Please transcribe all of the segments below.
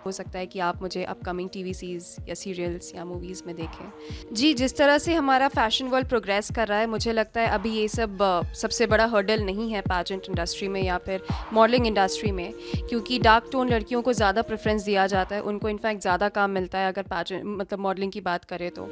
हो सकता है कि आप मुझे अपकमिंग टीवी सीरीज़ या सीरियल्स या मूवीज़ में देखें। जी, जिस तरह से हमारा फ़ैशन वर्ल्ड प्रोग्रेस कर रहा है, मुझे लगता है अभी ये सब सबसे बड़ा हर्डल नहीं है पैजेंट इंडस्ट्री में या फिर मॉडलिंग इंडस्ट्री में, क्योंकि डार्क टोन लड़कियों को ज़्यादा प्रेफ़रेंस दिया जाता है, उनको इनफैक्ट ज़्यादा काम मिलता है अगर पैजेंट मतलब मॉडलिंग की बात करें तो।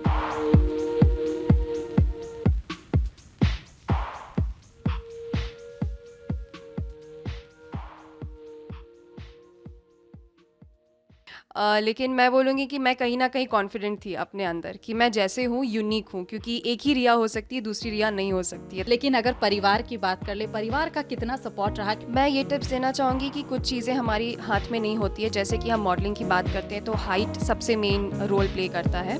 लेकिन मैं बोलूँगी कि मैं कहीं न कहीं कॉन्फिडेंट थी अपने अंदर कि मैं जैसे हूँ यूनिक हूँ, क्योंकि एक ही रिया हो सकती है, दूसरी रिया नहीं हो सकती है। लेकिन अगर परिवार की बात कर ले, परिवार का कितना सपोर्ट रहा? मैं ये टिप्स देना चाहूँगी कि कुछ चीज़ें हमारी हाथ में नहीं होती है, जैसे कि हम मॉडलिंग की बात करते हैं तो हाइट सबसे मेन रोल प्ले करता है।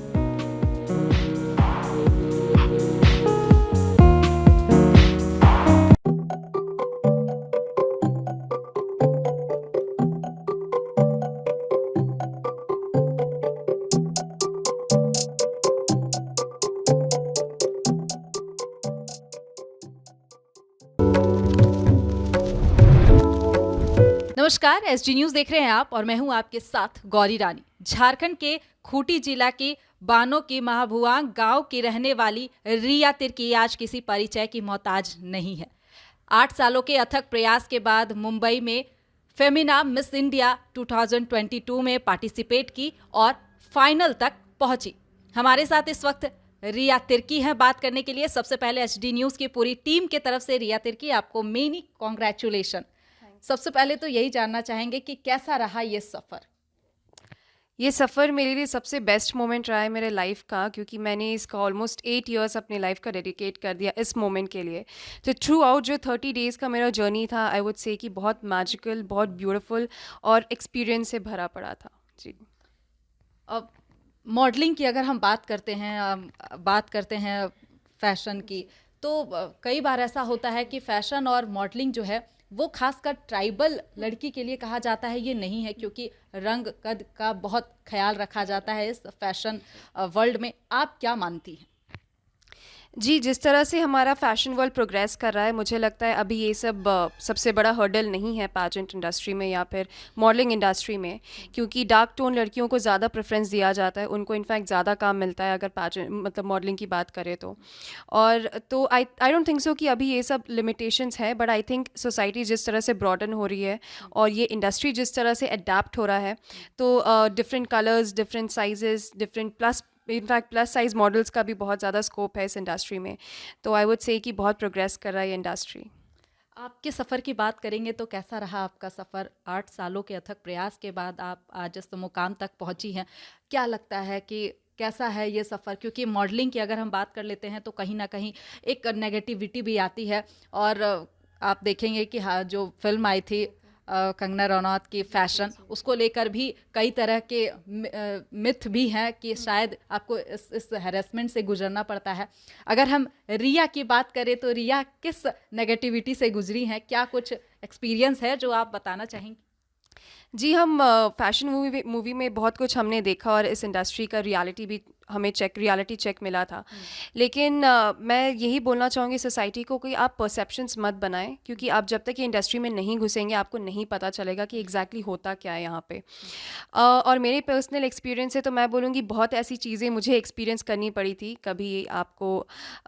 नमस्कार, एसडी न्यूज देख रहे हैं आप और मैं हूं आपके साथ गौरी रानी। झारखंड के खूंटी जिला के बानो की महाभुआंग गांव की रहने वाली रिया तिर्की आज किसी परिचय की मोहताज नहीं है। 8 सालों के अथक प्रयास के बाद मुंबई में फेमिना मिस इंडिया 2022 में पार्टिसिपेट की और फाइनल तक पहुंची। हमारे साथ इस वक्त रिया तिर्की हैं बात करने के लिए। सबसे पहले एचडी न्यूज की पूरी टीम की तरफ से रिया तिर्की, आपको मेनी कॉन्ग्रेचुलेशन। सबसे पहले तो यही जानना चाहेंगे कि कैसा रहा ये सफ़र? ये सफ़र मेरे लिए सबसे बेस्ट मोमेंट रहा है मेरे लाइफ का, क्योंकि मैंने इसका ऑलमोस्ट 8 इयर्स अपनी लाइफ का डेडिकेट कर दिया इस मोमेंट के लिए। तो थ्रू आउट जो 30 डेज़ का मेरा जर्नी था, आई वुड से कि बहुत मैजिकल, बहुत ब्यूटीफुल और एक्सपीरियंस से भरा पड़ा था। जी। अब मॉडलिंग की अगर हम बात करते हैं फैशन की, तो कई बार ऐसा होता है कि फैशन और मॉडलिंग जो है वो खासकर ट्राइबल लड़की के लिए कहा जाता है ये नहीं है, क्योंकि रंग कद का बहुत ख्याल रखा जाता है इस फैशन वर्ल्ड में। आप क्या मानती हैं? जी, जिस तरह से हमारा फ़ैशन वर्ल्ड प्रोग्रेस कर रहा है, मुझे लगता है अभी ये सब सबसे बड़ा हर्डल नहीं है पैजेंट इंडस्ट्री में या फिर मॉडलिंग इंडस्ट्री में, क्योंकि डार्क टोन लड़कियों को ज़्यादा प्रेफ़रेंस दिया जाता है, उनको इनफैक्ट ज़्यादा काम मिलता है अगर पैजेंट मतलब मॉडलिंग की बात करें तो। और तो आई डोंट थिंक सो कि अभी ये सब लिमिटेशंस है, बट आई थिंक सोसाइटी जिस तरह से ब्रॉडन हो रही है और ये इंडस्ट्री जिस तरह से अडैप्ट हो रहा है, तो different colours, different sizes, different in fact plus size models का भी बहुत ज़्यादा स्कोप है इस इंडस्ट्री में। तो आई वुड से कि बहुत प्रोग्रेस कर रहा है ये इंडस्ट्री। आपके सफ़र की बात करेंगे तो कैसा रहा आपका सफ़र? 8 सालों के अथक प्रयास के बाद आप आज इस मुकाम तक पहुंची हैं। क्या लगता है कि कैसा है ये सफ़र? क्योंकि मॉडलिंग की अगर हम बात कर लेते हैं तो कहीं ना कहीं एक नेगेटिविटी भी आती है। और आप देखेंगे कि हाँ, जो फिल्म आई थी कंगना रनौत की फैशन, उसको लेकर भी कई तरह के मिथ भी हैं कि शायद आपको इस हैरेसमेंट से गुजरना पड़ता है। अगर हम रिया की बात करें तो रिया किस नेगेटिविटी से गुजरी हैं? क्या कुछ एक्सपीरियंस है जो आप बताना चाहेंगी? जी, हम फ़ैशन मूवी में बहुत कुछ हमने देखा और इस इंडस्ट्री का हमें रियलिटी चेक मिला था। लेकिन मैं यही बोलना चाहूँगी सोसाइटी को कि आप परसेप्शंस मत बनाएँ, क्योंकि आप जब तक ये इंडस्ट्री में नहीं घुसेंगे, आपको नहीं पता चलेगा कि एग्ज़ैक्टली होता क्या है यहाँ पे। और मेरे पर्सनल एक्सपीरियंस से तो मैं बोलूँगी बहुत ऐसी चीज़ें मुझे एक्सपीरियंस करनी पड़ी थी। कभी आपको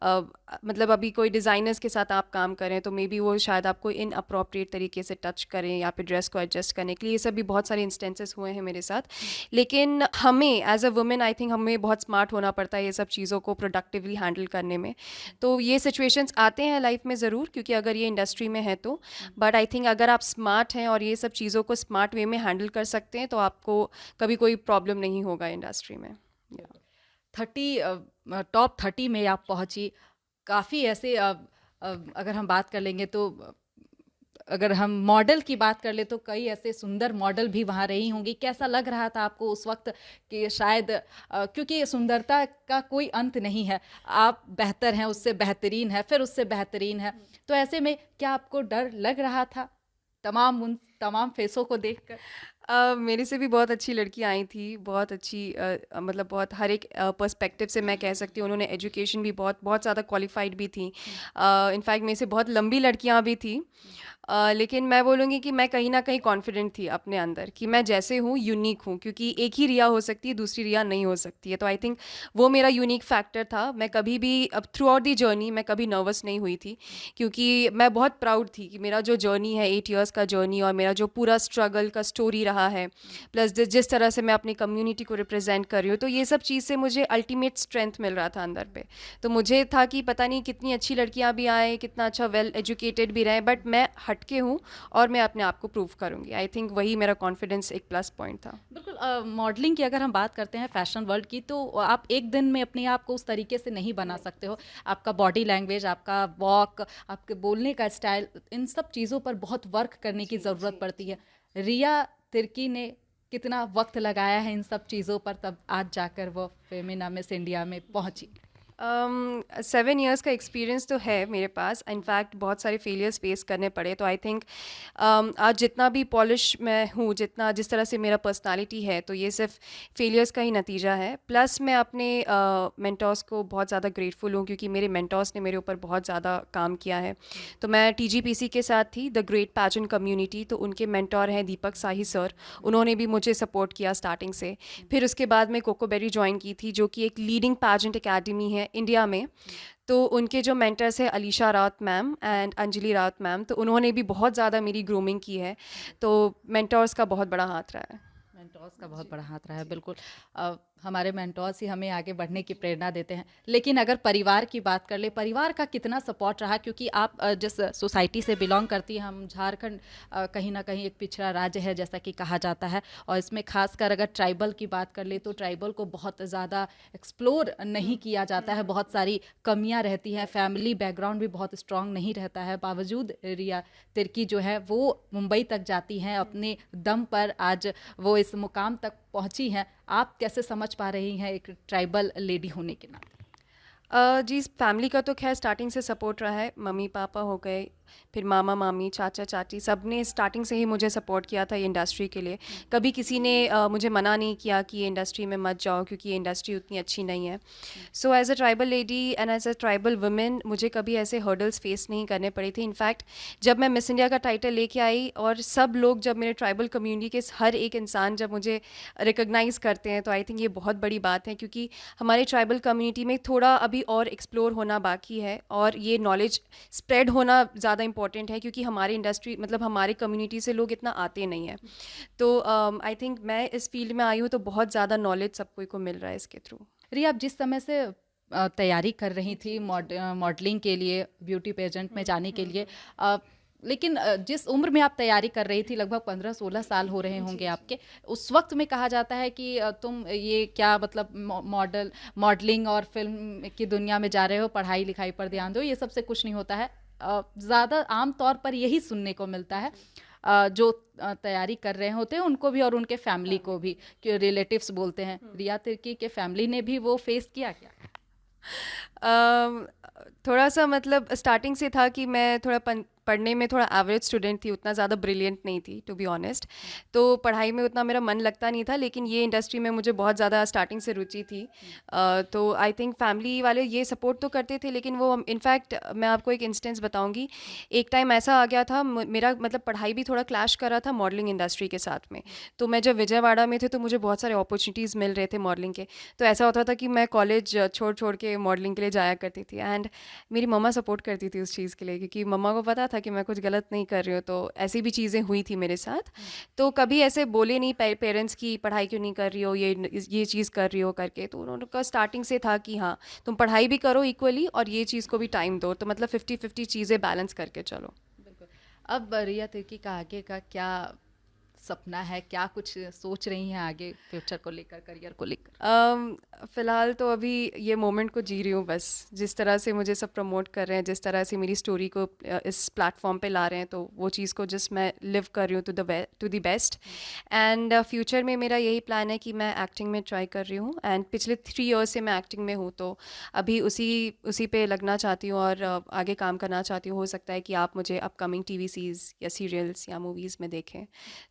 मतलब अभी कोई डिज़ाइनर्स के साथ आप काम करें तो मेबी वो शायद आपको इनअप्रोप्रिएट तरीके से टच करें या फिर ड्रेस को एडजस्ट करने के लिए, ये सब भी बहुत सारे इंस्टेंसेस हुए हैं मेरे साथ। लेकिन हमें as a women I think हमें बहुत स्मार्ट होना पड़ता है ये सब चीज़ों को प्रोडक्टिवली हैंडल करने में। तो ये सिचुएशंस आते हैं लाइफ में ज़रूर, क्योंकि अगर ये इंडस्ट्री में है तो। बट आई थिंक अगर आप स्मार्ट हैं और ये सब चीज़ों को स्मार्ट वे में हैंडल कर सकते हैं तो आपको कभी कोई प्रॉब्लम नहीं होगा इंडस्ट्री में। 30 टॉप 30 में आप पहुंची। काफ़ी ऐसे अगर हम बात कर लेंगे तो अगर हम मॉडल की बात कर ले तो कई ऐसे सुंदर मॉडल भी वहाँ रही होंगी। कैसा लग रहा था आपको उस वक्त कि शायद क्योंकि सुंदरता का कोई अंत नहीं है, आप बेहतर हैं, उससे बेहतरीन है, फिर उससे बेहतरीन है, तो ऐसे में क्या आपको डर लग रहा था उन तमाम फेसों को देखकर? मेरे से भी बहुत अच्छी लड़कियाँ आई थी, बहुत अच्छी मतलब बहुत हर एक पर्सपेक्टिव से मैं कह सकती हूँ। उन्होंने एजुकेशन भी बहुत बहुत ज़्यादा क्वालिफाइड भी थी। इनफैक्ट मेरे से बहुत लंबी लड़कियाँ भी थी। लेकिन मैं बोलूँगी कि मैं कहीं न कहीं कॉन्फिडेंट थी अपने अंदर कि मैं जैसे हूँ यूनिक हूँ, क्योंकि एक ही रिया हो सकती है, दूसरी रिया नहीं हो सकती है। तो आई थिंक वो मेरा यूनिक फैक्टर था। मैं कभी भी अब थ्रू आउट द जर्नी मैं कभी नर्वस नहीं हुई थी, क्योंकि मैं बहुत प्राउड थी कि मेरा जो जर्नी है 8 इयर्स का जर्नी, और मेरा जो पूरा स्ट्रगल का स्टोरी रहा है, प्लस जिस तरह से मैं अपनी कम्युनिटी को रिप्रेजेंट कर रही हूँ, तो ये सब चीज़ से मुझे अल्टीमेट स्ट्रेंथ मिल रहा था अंदर पे। तो मुझे था कि पता नहीं कितनी अच्छी लड़कियां भी आए, कितना अच्छा वेल एजुकेटेड भी रहे, बट मैं हटके हूँ और मैं अपने आप को प्रूव करूँगी। आई थिंक वही मेरा कॉन्फिडेंस एक प्लस पॉइंट था। बिल्कुल। मॉडलिंग की अगर हम बात करते हैं फैशन वर्ल्ड की, तो आप एक दिन में अपने आप को उस तरीके से नहीं बना सकते हो। आपका बॉडी लैंग्वेज, आपका वॉक, आपके बोलने का स्टाइल, इन सब चीज़ों पर बहुत वर्क करने की ज़रूरत पड़ती है। रिया तिर्की ने कितना वक्त लगाया है इन सब चीज़ों पर, तब आज जाकर वो फेमिना मिस इंडिया में पहुंची? 7 इयर्स का एक्सपीरियंस तो है मेरे पास। इनफैक्ट बहुत सारे फेलियर्स फेस करने पड़े। तो आई थिंक आज जितना भी पॉलिश मैं हूँ, जितना जिस तरह से मेरा पर्सनालिटी है, तो ये सिर्फ फेलियर्स का ही नतीजा है। प्लस मैं अपने मेंटोर्स को बहुत ज़्यादा ग्रेटफुल हूँ, क्योंकि मेरे मेंटोर्स ने मेरे ऊपर बहुत ज़्यादा काम किया है। तो मैं टीजीपीसी के साथ थी, द ग्रेट पैजेंट कम्युनिटी, तो उनके मेंटोर हैं दीपक साही सर। उन्होंने भी मुझे सपोर्ट किया स्टार्टिंग से। फिर उसके बाद मैं कोकोबेरी ज्वाइन की थी, जो कि एक लीडिंग पैजेंट अकेडमी है इंडिया में। तो उनके जो मेंटर्स हैं Alisha Raut ma'am and Anjali Raut ma'am, तो उन्होंने भी बहुत ज़्यादा मेरी ग्रूमिंग की है। तो मेंटर्स का बहुत बड़ा हाथ रहा है। मेंटोर्स का बहुत बड़ा हाथ रहा है, बिल्कुल। हमारे मेंटोर्स ही हमें आगे बढ़ने की प्रेरणा देते हैं। लेकिन अगर परिवार की बात कर ले, परिवार का कितना सपोर्ट रहा? क्योंकि आप जिस सोसाइटी से बिलोंग करती हैं, हम झारखंड कहीं ना कहीं एक पिछड़ा राज्य है जैसा कि कहा जाता है, और इसमें खासकर अगर ट्राइबल की बात कर ले तो ट्राइबल को बहुत ज़्यादा एक्सप्लोर नहीं किया जाता है, बहुत सारी कमियां रहती हैं, फैमिली बैकग्राउंड भी बहुत स्ट्रांग नहीं रहता है। बावजूद रिया तिर्की जो है वो मुंबई तक जाती हैं, अपने दम पर आज वो इस मुकाम तक पहुंची हैं। आप कैसे समझ पा रही हैं एक ट्राइबल लेडी होने के नाते? जी, फैमिली का तो खैर स्टार्टिंग से सपोर्ट रहा है। मम्मी पापा हो गए, फिर मामा मामी, चाचा चाची, सब ने स्टार्टिंग से ही मुझे सपोर्ट किया था ये इंडस्ट्री के लिए। कभी किसी ने मुझे मना नहीं किया कि ये इंडस्ट्री में मत जाओ, क्योंकि ये इंडस्ट्री उतनी अच्छी नहीं है। So as a tribal lady and as a tribal women, मुझे कभी ऐसे हर्डल्स फेस नहीं करने पड़े थे। इनफैक्ट जब मैं मिस इंडिया का टाइटल लेके आई, और सब लोग, जब मेरे ट्राइबल कम्युनिटी के हर एक इंसान जब मुझे रिकॉग्नाइज़ करते हैं, तो आई थिंक ये बहुत बड़ी बात है, क्योंकि हमारे ट्राइबल कम्युनिटी में थोड़ा अभी और एक्सप्लोर होना बाकी है, और ये नॉलेज स्प्रेड होना ज़्यादा इंपॉर्टेंट है, क्योंकि हमारी इंडस्ट्री, मतलब हमारे कम्युनिटी से लोग इतना आते नहीं हैं। तो आई थिंक मैं इस फील्ड में आई हूँ, तो बहुत ज़्यादा नॉलेज सबको को मिल रहा है इसके थ्रू। रिया, आप जिस समय से तैयारी कर रही थी मॉडलिंग के लिए, ब्यूटी पेजेंट में जाने के लिए, लेकिन जिस उम्र में आप तैयारी कर रही थी, लगभग 15-16 साल हो रहे होंगे आपके, उस वक्त में कहा जाता है कि तुम ये क्या, मतलब मॉडलिंग और फिल्म की दुनिया में जा रहे हो, पढ़ाई लिखाई पर ध्यान दो, ये सबसे कुछ नहीं होता है। ज़्यादा आम तौर पर यही सुनने को मिलता है जो तैयारी कर रहे होते हैं उनको भी और उनके फैमिली को भी, कि रिलेटिव्स बोलते हैं। रिया तिर्की के फैमिली ने भी वो फेस किया क्या? अम, थोड़ा सा, मतलब स्टार्टिंग से था कि मैं थोड़ा पढ़ने में थोड़ा एवरेज स्टूडेंट थी, उतना ज़्यादा ब्रिलियंट नहीं थी टू बी ऑनेस्ट। तो पढ़ाई में उतना मेरा मन लगता नहीं था, लेकिन ये इंडस्ट्री में मुझे बहुत ज़्यादा स्टार्टिंग से रुचि थी। तो आई थिंक फैमिली वाले ये सपोर्ट तो करते थे, लेकिन वो, इनफैक्ट मैं आपको एक इंस्टेंस बताऊंगी। एक टाइम ऐसा आ गया था, मेरा मतलब पढ़ाई भी थोड़ा क्लैश कर रहा था मॉडलिंग इंडस्ट्री के साथ में। तो मैं जब विजयवाड़ा में थे, तो मुझे बहुत सारे अपॉर्चुनिटीज़ मिल रहे थे मॉडलिंग के। तो ऐसा होता था कि मैं कॉलेज छोड़ छोड़ के मॉडलिंग के लिए जाया करती थी, एंड मेरी मम्मा सपोर्ट करती थी उस चीज़ के लिए, क्योंकि मम्मा को पता था कि मैं कुछ गलत नहीं कर रही हूँ। तो ऐसी भी चीज़ें हुई थी मेरे साथ। तो कभी ऐसे बोले नहीं पेरेंट्स की पढ़ाई क्यों नहीं कर रही हो, ये चीज़ कर रही हो करके। तो उनका स्टार्टिंग से था कि हाँ, तुम पढ़ाई भी करो इक्वली, और ये चीज़ को भी टाइम दो, तो मतलब 50-50 चीज़ें बैलेंस करके चलो। बिल्कुल। अब रिया तिर्की का आगे का क्या सपना है, क्या कुछ सोच रही हैं आगे फ्यूचर को लेकर, करियर को लेकर? फ़िलहाल तो अभी ये मोमेंट को जी रही हूँ बस। जिस तरह से मुझे सब प्रमोट कर रहे हैं, जिस तरह से मेरी स्टोरी को इस प्लेटफॉर्म पे ला रहे हैं, तो वो चीज़ को जस्ट मैं लिव कर रही हूँ to the best. And future में मेरा यही प्लान है कि मैं एक्टिंग में ट्राई कर रही हूँ, एंड पिछले 3 इयर्स से मैं एक्टिंग में हूँ, तो अभी उसी पे लगना चाहती हूँ, और आगे काम करना चाहती हूँ। हो सकता है कि आप मुझे अपकमिंग टीवी सीरीज़ या सीरियल्स या मूवीज़ में देखें।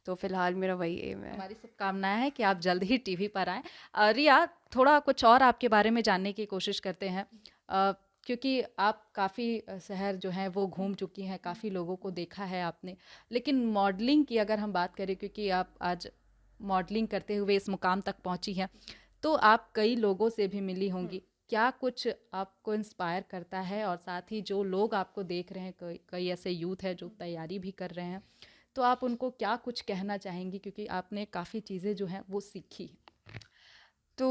तो फ़िलहाल मेरा वही एम है। हमारी शुभकामनाएं हैं कि आप जल्द ही टीवी पर आएं। रिया, थोड़ा कुछ और आपके बारे में जानने की कोशिश करते हैं। क्योंकि आप काफ़ी शहर जो हैं वो घूम चुकी हैं, काफ़ी लोगों को देखा है आपने। लेकिन मॉडलिंग की अगर हम बात करें, क्योंकि आप आज मॉडलिंग करते हुए इस मुकाम तक पहुंची हैं, तो आप कई लोगों से भी मिली होंगी। क्या कुछ आपको इंस्पायर करता है, और साथ ही जो लोग आपको देख रहे हैं, कई कई ऐसे यूथ हैं जो तैयारी भी कर रहे हैं, तो आप उनको क्या कुछ कहना चाहेंगी, क्योंकि आपने काफ़ी चीज़ें जो हैं वो सीखी हैं? तो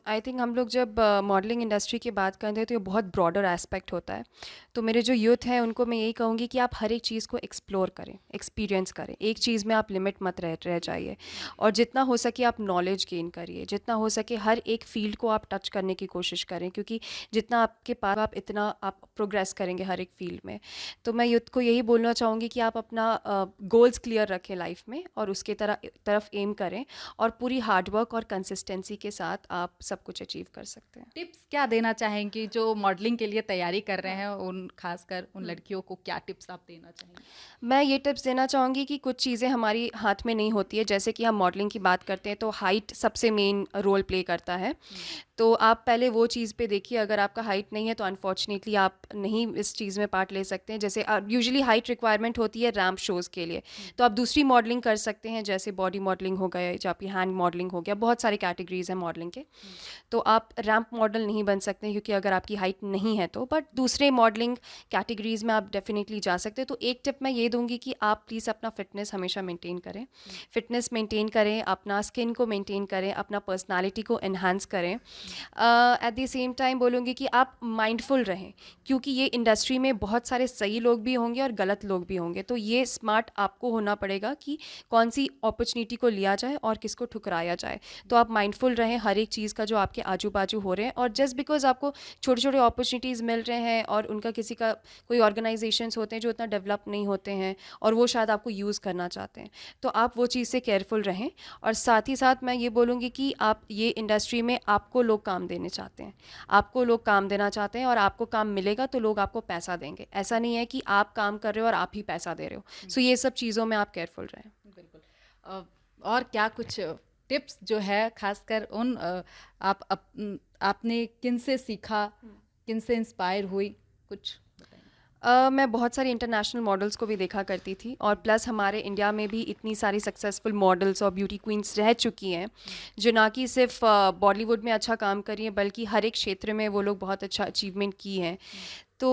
आई थिंक हम लोग जब मॉडलिंग इंडस्ट्री की बात करते हैं तो ये बहुत ब्रॉडर एस्पेक्ट होता है। तो मेरे जो यूथ हैं उनको मैं यही कहूँगी कि आप हर एक चीज़ को एक्सप्लोर करें, एक्सपीरियंस करें, एक चीज़ में आप लिमिट मत रह जाइए, और जितना हो सके आप नॉलेज गेन करिए, जितना हो सके हर एक फील्ड को आप टच करने की कोशिश करें, क्योंकि जितना आपके पास आप इतना आप प्रोग्रेस करेंगे हर एक फील्ड में। तो मैं यूथ को यही बोलना चाहूँगी कि आप अपना गोल्स क्लियर रखें लाइफ में और उसके तरफ एम करें, और पूरी हार्डवर्क और कंसिस्टेंसी के साथ आप सब कुछ अचीव कर सकते हैं। टिप्स क्या देना चाहेंगी जो मॉडलिंग के लिए तैयारी कर रहे हैं, उन खासकर उन लड़कियों को क्या टिप्स आप देना चाहेंगी? मैं ये टिप्स देना चाहूँगी कि कुछ चीज़ें हमारी हाथ में नहीं होती है। जैसे कि हम मॉडलिंग की बात करते हैं तो हाइट सबसे मेन रोल प्ले करता है। तो आप पहले वो चीज़ पे देखिए, अगर आपका हाइट नहीं है तो अनफॉर्चुनेटली आप नहीं इस चीज़ में पार्ट ले सकते हैं। जैसे यूजुअली हाइट रिक्वायरमेंट होती है रैंप शोज़ के लिए, तो आप दूसरी मॉडलिंग कर सकते हैं, जैसे बॉडी मॉडलिंग हो गया या आपकी हैंड मॉडलिंग हो गया, बहुत सारे कैटेगरीज हैं मॉडलिंग के। तो आप रैंप मॉडल नहीं बन सकते क्योंकि अगर आपकी हाइट नहीं है तो, बट दूसरे मॉडलिंग कैटेगरीज में आप डेफिनेटली जा सकते हैं। तो एक टिप मैं ये दूंगी कि आप प्लीज़ अपना फिटनेस हमेशा मेंटेन करें, फिटनेस मेंटेन करें, अपना स्किन को मेंटेन करें, अपना पर्सनालिटी को एनहांस करें। एट द सेम टाइम बोलूँगी कि आप माइंडफुल रहें, क्योंकि ये इंडस्ट्री में बहुत सारे सही लोग भी होंगे और गलत लोग भी होंगे। तो ये स्मार्ट आपको होना पड़ेगा कि कौन सी अपॉर्चुनिटी को लिया जाए और किसको ठुकराया जाए। तो आप माइंडफुल रहें हर एक चीज़ का जो आपके आजू बाजू हो रहे हैं, और जस्ट बिकॉज आपको छोटे छोटे अपॉर्चुनिटीज़ मिल रहे हैं और उनका किसी का कोई ऑर्गेनाइजेशंस होते हैं जो इतना डेवलप नहीं होते हैं और वो शायद आपको यूज़ करना चाहते हैं, तो आप वो चीज़ से केयरफुल रहें। और साथ ही साथ मैं ये बोलूँगी कि आप ये इंडस्ट्री में आपको लोग काम देने चाहते हैं, आपको लोग काम देना चाहते हैं, और आपको काम मिलेगा तो लोग आपको पैसा देंगे। ऐसा नहीं है कि आप काम कर रहे हो और आप ही पैसा दे रहे हो। सो ये सब चीज़ों में आप केयरफुल रहें। बिल्कुल। और क्या कुछ टिप्स जो है, खासकर उन आपने किन से सीखा, किन से इंस्पायर हुई, कुछ बताएंगे? मैं बहुत सारे इंटरनेशनल मॉडल्स को भी देखा करती थी, और प्लस हमारे इंडिया में भी इतनी सारी सक्सेसफुल मॉडल्स और ब्यूटी क्वींस रह चुकी हैं जो ना कि सिर्फ बॉलीवुड में अच्छा काम करी हैं, बल्कि हर एक क्षेत्र में वो लोग बहुत अच्छा अचीवमेंट की हैं। तो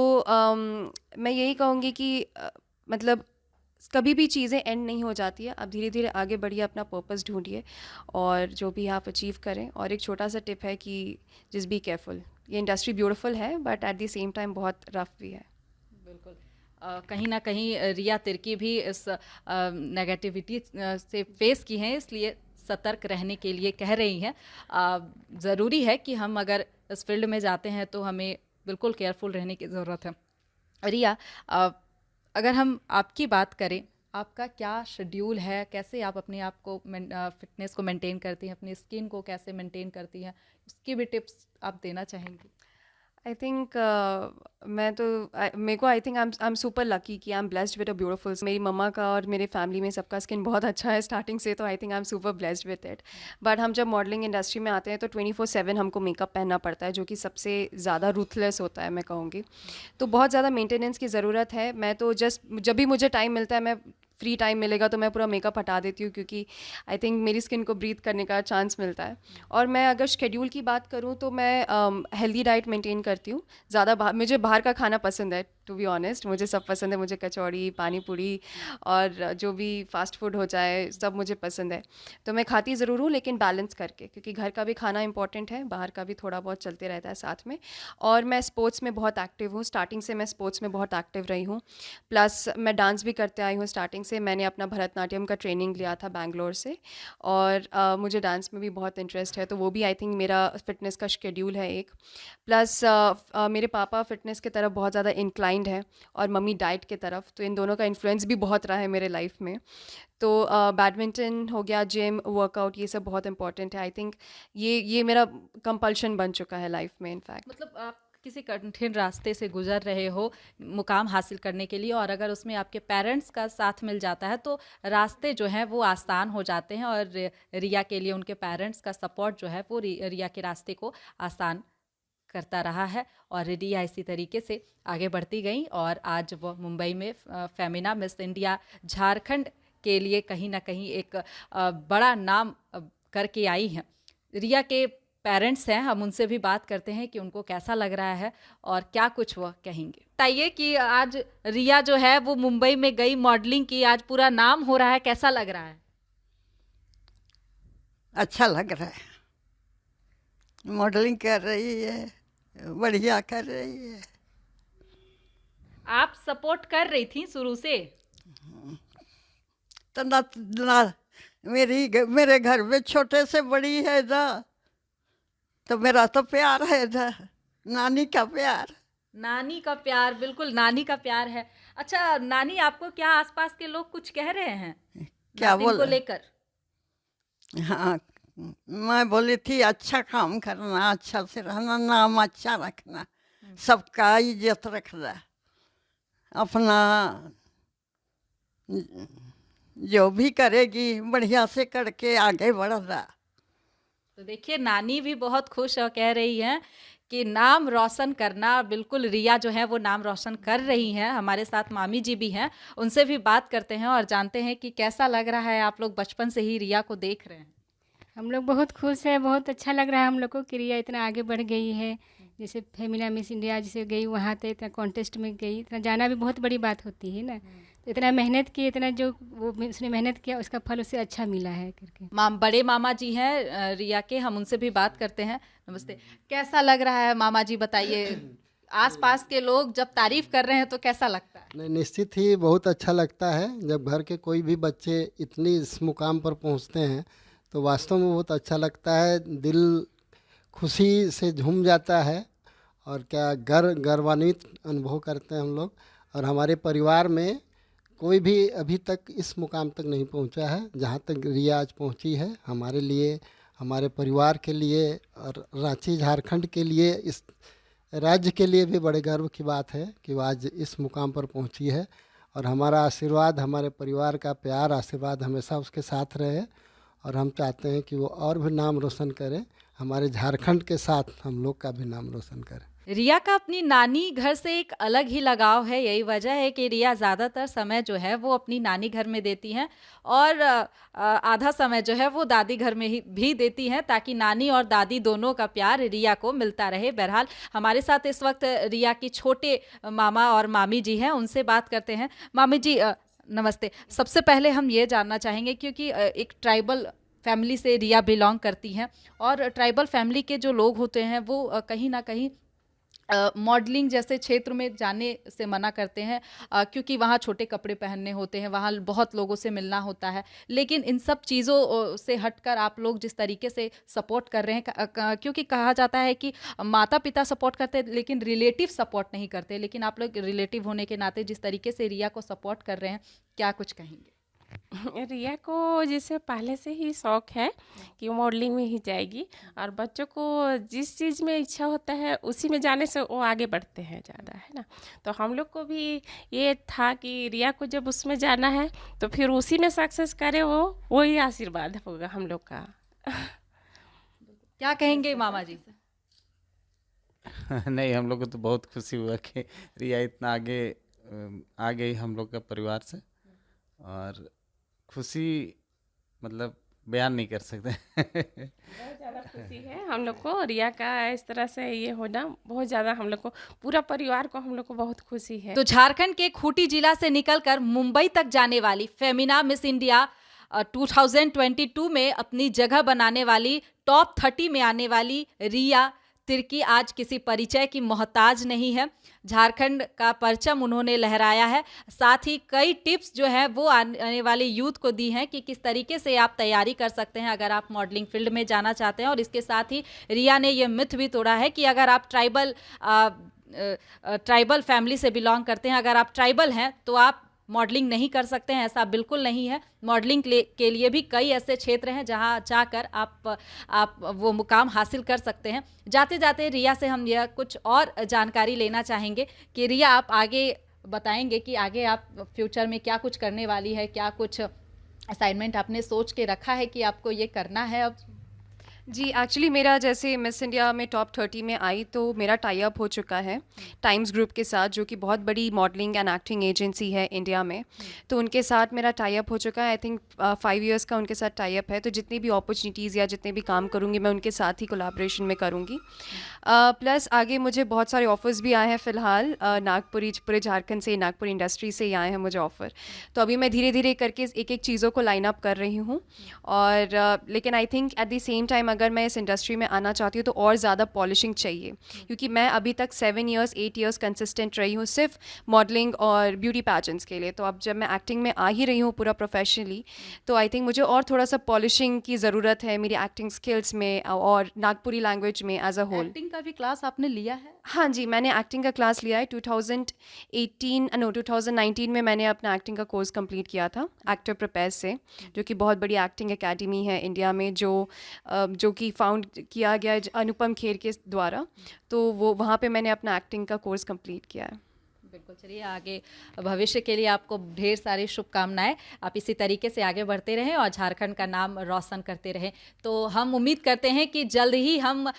मैं यही कहूँगी कि मतलब कभी भी चीज़ें एंड नहीं हो जाती है, आप धीरे धीरे आगे बढ़िए, अपना पर्पस ढूंढिए और जो भी आप अचीव करें। और एक छोटा सा टिप है कि जस्ट बी केयरफुल। ये इंडस्ट्री ब्यूटीफुल है but at the same time बहुत रफ भी है। बिल्कुल। कहीं ना कहीं रिया तिर्की भी इस नेगेटिविटी से फेस की हैं, इसलिए सतर्क रहने के लिए कह रही हैं। ज़रूरी है कि हम अगर इस फील्ड में जाते हैं तो हमें बिल्कुल केयरफुल रहने की ज़रूरत है। रिया, अ, अगर हम आपकी बात करें, आपका क्या शेड्यूल है, कैसे आप अपने आप को फिटनेस को मेंटेन करती हैं, अपनी स्किन को कैसे मेंटेन करती हैं, उसकी भी टिप्स आप देना चाहेंगी? आई थिंक मैं तो मेरे को I think I am super lucky कि I am blessed with a beautiful. मेरी मम्मा का और मेरे फैमिली में सबका स्किन बहुत अच्छा है स्टार्टिंग से, तो आई think I am super blessed with it. But हम जब मॉडलिंग इंडस्ट्री में आते हैं तो 24/7 हमको मेकअप पहनना पड़ता है, जो कि सबसे ज़्यादा रूथलेस होता है मैं कहूँगी। तो बहुत ज़्यादा मेंटेनेंस की ज़रूरत है। मैं तो जस्ट जब भी मुझे टाइम मिलता है, मैं फ्री टाइम मिलेगा तो मैं पूरा मेकअप हटा देती हूँ, क्योंकि आई थिंक मेरी स्किन को ब्रीथ करने का चांस मिलता है। और मैं अगर शेड्यूल की बात करूँ तो मैं हेल्दी डाइट मेंटेन करती हूँ। ज़्यादा मुझे बाहर का खाना पसंद है, टू बी ऑनेस्ट मुझे सब पसंद है। मुझे कचौड़ी, पानी पूरी और जो भी फास्ट फूड हो जाए सब मुझे पसंद है। तो मैं खाती ज़रूर हूँ लेकिन बैलेंस करके, क्योंकि घर का भी खाना इंपॉर्टेंट है, बाहर का भी थोड़ा बहुत चलते रहता है साथ में। और मैं स्पोर्ट्स में बहुत एक्टिव हूँ, स्टार्टिंग से मैं स्पोर्ट्स में बहुत एक्टिव रही हूँ। प्लस मैं डांस भी करते आई हूँ स्टार्टिंग से। मैंने अपना भरतनाट्यम का ट्रेनिंग लिया था बैंगलोर से, और मुझे डांस में भी बहुत इंटरेस्ट है, तो वो भी आई थिंक मेरा फिटनेस का शेड्यूल है एक। प्लस मेरे पापा फिटनेस की तरफ बहुत ज़्यादा इंक्लाइंड है और मम्मी डाइट की तरफ, तो इन दोनों का इन्फ्लुएंस भी बहुत रहा है मेरे लाइफ में। तो बैडमिंटन हो गया, जिम, वर्कआउट, ये सब बहुत इंपॉर्टेंट है। आई थिंक ये मेरा कंपल्शन बन चुका है लाइफ में इनफैक्ट। मतलब आप किसी कठिन रास्ते से गुजर रहे हो मुकाम हासिल करने के लिए, और अगर उसमें आपके पेरेंट्स का साथ मिल जाता है तो रास्ते जो हैं वो आसान हो जाते हैं, और रिया के लिए उनके पेरेंट्स का सपोर्ट जो है वो रिया के रास्ते को आसान करता रहा है और रिया इसी तरीके से आगे बढ़ती गई और आज वो मुंबई में फेमिना मिस इंडिया झारखंड के लिए कहीं ना कहीं एक बड़ा नाम करके आई हैं। रिया के पेरेंट्स हैं, हम उनसे भी बात करते हैं कि उनको कैसा लग रहा है और क्या कुछ वह कहेंगे। बताइए कि आज रिया जो है वो मुंबई में गई, मॉडलिंग की, आज पूरा नाम हो रहा है, कैसा लग रहा है? अच्छा लग रहा है। मॉडलिंग कर रही है, बढ़िया कर रही है। आप सपोर्ट कर रही थी शुरू से? तो ना मेरे घर में छोटे से बड़ी है ना, तो मेरा तो प्यार है ना, नानी का प्यार। नानी का प्यार, बिल्कुल नानी का प्यार है। अच्छा नानी, आपको क्या आसपास के लोग कुछ कह रहे हैं क्या नातिन को बोला? लेकर? हाँ, मैं बोली थी अच्छा काम करना, अच्छा से रहना, नाम अच्छा रखना, सबका इज्जत रखना, अपना जो भी करेगी बढ़िया से करके आगे बढ़ना। तो देखिए नानी भी बहुत खुश और कह रही हैं कि नाम रोशन करना, बिल्कुल रिया जो है वो नाम रोशन कर रही हैं। हमारे साथ मामी जी भी हैं, उनसे भी बात करते हैं और जानते हैं कि कैसा लग रहा है। आप लोग बचपन से ही रिया को देख रहे हैं। हम लोग बहुत खुश हैं, बहुत अच्छा लग रहा है हम लोग को कि रिया इतना आगे बढ़ गई है। जैसे फेमिना मिस इंडिया जैसे गई वहाँ तो इतना कॉन्टेस्ट में गई, इतना जाना भी बहुत बड़ी बात होती है ना। तो इतना मेहनत की, इतना जो वो उसने मेहनत किया उसका फल उसे अच्छा मिला है करके। बड़े मामा जी हैं रिया के, हम उनसे भी बात करते हैं। नमस्ते, कैसा लग रहा है मामा जी, बताइए। आसपास के लोग जब तारीफ कर रहे हैं तो कैसा लगता है? नहीं, निश्चित ही बहुत अच्छा लगता है जब घर के कोई भी बच्चे इतनी इस मुकाम पर पहुंचते हैं, तो वास्तव में बहुत अच्छा लगता है। दिल खुशी से झूम जाता है और क्या गर्वान्वित अनुभव करते हैं हम लोग। और हमारे परिवार में कोई भी अभी तक इस मुकाम तक नहीं पहुंचा है जहां तक रिया आज पहुंची है। हमारे लिए, हमारे परिवार के लिए और रांची झारखंड के लिए, इस राज्य के लिए भी बड़े गर्व की बात है कि वो आज इस मुकाम पर पहुंची है। और हमारा आशीर्वाद, हमारे परिवार का प्यार आशीर्वाद हमेशा उसके साथ रहे और हम चाहते हैं कि वो और भी नाम रोशन करे, हमारे झारखंड के साथ हम लोग का भी नाम रोशन करे। रिया का अपनी नानी घर से एक अलग ही लगाव है। यही वजह है कि रिया ज़्यादातर समय जो है वो अपनी नानी घर में देती हैं और आधा समय जो है वो दादी घर में ही भी देती हैं, ताकि नानी और दादी दोनों का प्यार रिया को मिलता रहे। बहरहाल हमारे साथ इस वक्त रिया की छोटे मामा और मामी जी हैं, उनसे बात करते हैं। मामी जी नमस्ते। सबसे पहले हम ये जानना चाहेंगे, क्योंकि एक ट्राइबल फैमिली से रिया बिलोंग करती हैं और ट्राइबल फैमिली के जो लोग होते हैं वो कहीं ना कहीं मॉडलिंग जैसे क्षेत्र में जाने से मना करते हैं, क्योंकि वहाँ छोटे कपड़े पहनने होते हैं, वहाँ बहुत लोगों से मिलना होता है। लेकिन इन सब चीज़ों से हटकर आप लोग जिस तरीके से सपोर्ट कर रहे हैं, क्योंकि कहा जाता है कि माता पिता सपोर्ट करते हैं लेकिन रिलेटिव सपोर्ट नहीं करते, लेकिन आप लोग रिलेटिव होने के नाते जिस तरीके से रिया को सपोर्ट कर रहे हैं, क्या कुछ कहेंगे? रिया को जैसे पहले से ही शौक है कि वो मॉडलिंग में ही जाएगी, और बच्चों को जिस चीज़ में इच्छा होता है उसी में जाने से वो आगे बढ़ते हैं ज़्यादा, है ना। तो हम लोग को भी ये था कि रिया को जब उसमें जाना है तो फिर उसी में सक्सेस करे, वो ही आशीर्वाद होगा हम लोग का। क्या कहेंगे मामा जी? नहीं, हम लोग को तो बहुत खुशी हुआ कि रिया इतना आगे आ गई हम लोग का परिवार से, और खुशी मतलब बयान नहीं कर सकते। बहुत ज़्यादा खुशी है हम लोग को रिया का इस तरह से ये होना, बहुत ज़्यादा हम लोग को, पूरा परिवार को हम लोग को बहुत खुशी है। तो झारखंड के खूंटी जिला से निकलकर मुंबई तक जाने वाली फेमिना मिस इंडिया 2022 में अपनी जगह बनाने वाली, टॉप 30 में आने वाली रिया तिर्की आज किसी परिचय की मोहताज नहीं है। झारखंड का परचम उन्होंने लहराया है, साथ ही कई टिप्स जो है वो आने वाले यूथ को दी हैं कि किस तरीके से आप तैयारी कर सकते हैं अगर आप मॉडलिंग फील्ड में जाना चाहते हैं। और इसके साथ ही रिया ने ये मिथ भी तोड़ा है कि अगर आप ट्राइबल फैमिली से बिलोंग करते हैं, अगर आप ट्राइबल हैं तो आप मॉडलिंग नहीं कर सकते हैं। ऐसा बिल्कुल नहीं है। मॉडलिंग के लिए भी कई ऐसे क्षेत्र हैं जहां जाकर आप वो मुकाम हासिल कर सकते हैं। जाते जाते रिया से हम यह कुछ और जानकारी लेना चाहेंगे कि रिया आप आगे बताएंगे कि आगे आप फ्यूचर में क्या कुछ करने वाली है, क्या कुछ असाइनमेंट आपने सोच के रखा है कि आपको ये करना है अब? जी, एक्चुअली मेरा जैसे मिस इंडिया में टॉप 30 में आई तो मेरा टाई अप हो चुका है टाइम्स ग्रुप के साथ, जो कि बहुत बड़ी मॉडलिंग एंड एक्टिंग एजेंसी है इंडिया में। तो उनके साथ मेरा टाई अप हो चुका है। आई थिंक 5 इयर्स का उनके साथ टाई अप है। तो जितनी भी अपॉर्चुनिटीज़ या जितने भी काम करूँगी मैं उनके साथ ही कोलैबोरेशन में करूँगी। प्लस आगे मुझे बहुत सारे ऑफ़र्स भी आए हैं फ़िलहाल, पूरे झारखंड से, नागपुर इंडस्ट्री से ही आए हैं मुझे ऑफ़र। तो अभी मैं धीरे धीरे करके एक एक चीज़ों को लाइन अप कर रही हूँ। और लेकिन I think at the same time अगर मैं इस इंडस्ट्री में आना चाहती हूँ तो और ज़्यादा पॉलिशिंग चाहिए, क्योंकि मैं अभी तक 7 इयर्स 8 इयर्स कंसिस्टेंट रही हूँ सिर्फ मॉडलिंग और ब्यूटी पैजेंट्स के लिए। तो अब जब मैं एक्टिंग में आ ही रही हूँ पूरा प्रोफेशनली, तो आई थिंक मुझे और थोड़ा सा पॉलिशिंग की ज़रूरत है मेरी एक्टिंग स्किल्स में और नागपुरी लैंग्वेज में एज अ होल। एक्टिंग का भी क्लास आपने लिया है? हाँ जी, मैंने एक्टिंग का क्लास लिया है 2019 में मैंने अपना एक्टिंग का कोर्स कंप्लीट किया था एक्टर प्रिपेयर से, जो कि बहुत बड़ी एक्टिंग एकेडमी है इंडिया में, जो कि फाउंड किया गया है अनुपम खेर के द्वारा। तो वो वहाँ पे मैंने अपना एक्टिंग का कोर्स कंप्लीट किया है। बिल्कुल, चलिए आगे भविष्य के लिए आपको ढेर सारी शुभकामनाएं। आप इसी तरीके से आगे बढ़ते रहें और झारखंड का नाम रोशन करते रहें। तो हम उम्मीद करते हैं कि जल्द ही हम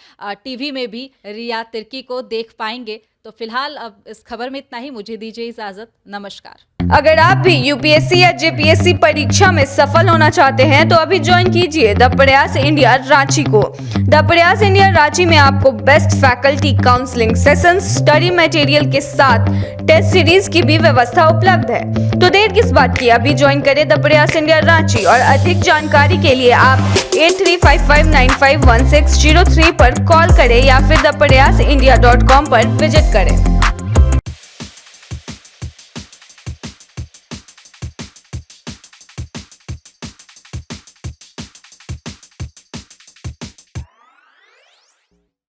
टीवी में भी रिया तिर्की को देख पाएंगे। तो फिलहाल अब इस खबर में इतना ही, मुझे दीजिए इजाज़त, नमस्कार। अगर आप भी यूपीएससी या जेपीएससी परीक्षा में सफल होना चाहते हैं तो अभी ज्वाइन कीजिए द प्रयास इंडिया रांची को। द प्रयास इंडिया रांची में आपको best faculty, counselling sessions, study material के साथ टेस्ट सीरीज की भी व्यवस्था उपलब्ध है। तो देर किस बात की, अभी ज्वाइन करें द प्रयास इंडिया रांची। और अधिक जानकारी के लिए आप 8355951603 पर कॉल करें या फिर thepryasindia.com पर विजिट करें।